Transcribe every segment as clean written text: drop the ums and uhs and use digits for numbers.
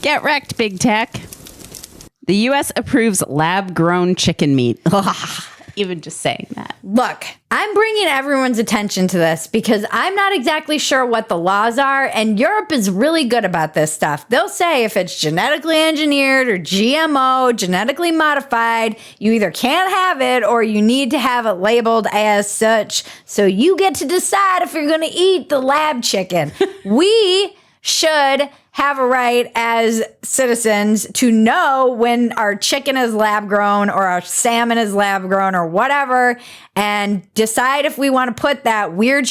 Get wrecked, big tech. The U.S. approves lab-grown chicken meat. Even just saying that. Look, I'm bringing everyone's attention to this because I'm not exactly sure what the laws are, and Europe is really good about this stuff. They'll say if it's genetically engineered or GMO, genetically modified, you either can't have it or you need to have it labeled as such. So you get to decide if you're going to eat the lab chicken. We should have a right as citizens to know when our chicken is lab grown or our salmon is lab grown or whatever, and decide if we want to put that weird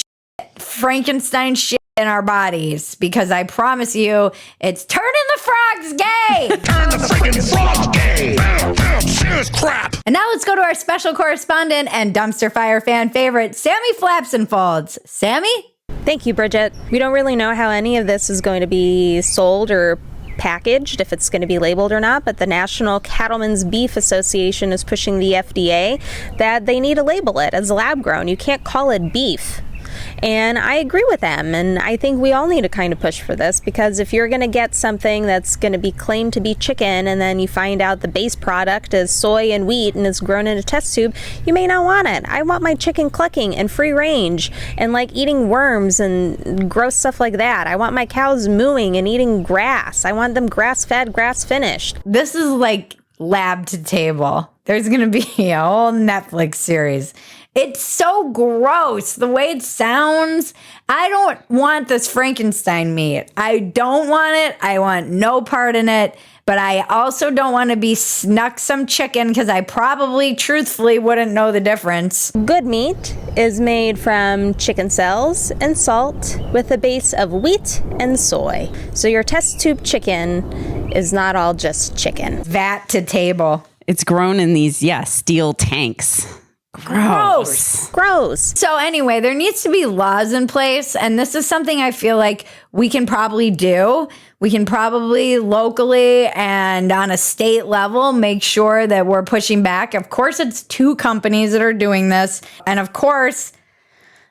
Frankenstein shit in our bodies, because I promise you it's turning the frogs gay. Turn the freaking frogs gay. Serious crap. And now let's go to our special correspondent and dumpster fire fan favorite, Sammy Flaps and Folds. Sammy? Thank you, Bridget. We don't really know how any of this is going to be sold or packaged, if it's going to be labeled or not, but the National Cattlemen's Beef Association is pushing the FDA that they need to label it as lab grown. You can't call it beef. And I agree with them, and I think we all need to kind of push for this, because if you're going to get something that's going to be claimed to be chicken and then you find out the base product is soy and wheat and is grown in a test tube, you may not want it. I want my chicken clucking and free range and like eating worms and gross stuff like that. I want my cows mooing and eating grass. I want them grass-fed, grass-finished. This is like lab to table. There's going to be a whole Netflix series. It's so gross, the way it sounds. I don't want this Frankenstein meat. I don't want it. I want no part in it. But I also don't want to be snuck some chicken, because I probably, truthfully, wouldn't know the difference. Good meat is made from chicken cells and salt with a base of wheat and soy. So your test tube chicken is not all just chicken. Vat to table. It's grown in these, steel tanks. Gross. So anyway, there needs to be laws in place, and this is something I feel like we can probably do. We can probably locally and on a state level make sure that we're pushing back. Of course, it's two companies that are doing this, and of course,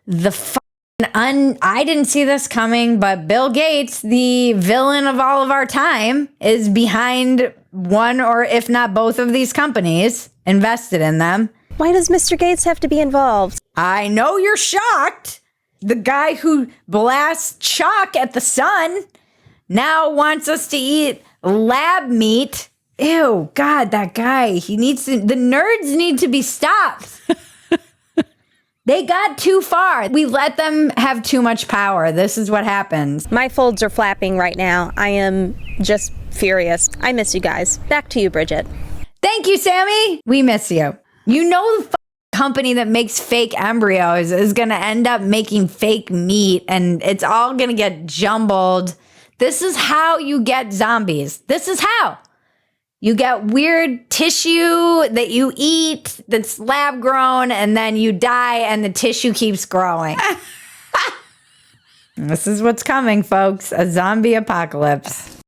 I didn't see this coming, but Bill Gates, the villain of all of our time, is behind one or if not both of these companies, invested in them. Why does Mr. Gates have to be involved? I know you're shocked. The guy who blasts chalk at the sun now wants us to eat lab meat. Ew, God, that guy. The nerds need to be stopped. They got too far. We let them have too much power. This is what happens. My folds are flapping right now. I am just furious. I miss you guys. Back to you, Bridget. Thank you, Sammy. We miss you. You know the company that makes fake embryos is going to end up making fake meat, and it's all going to get jumbled. This is how you get zombies. This is how. You get weird tissue that you eat that's lab grown, and then you die and the tissue keeps growing. This is what's coming, folks. A zombie apocalypse.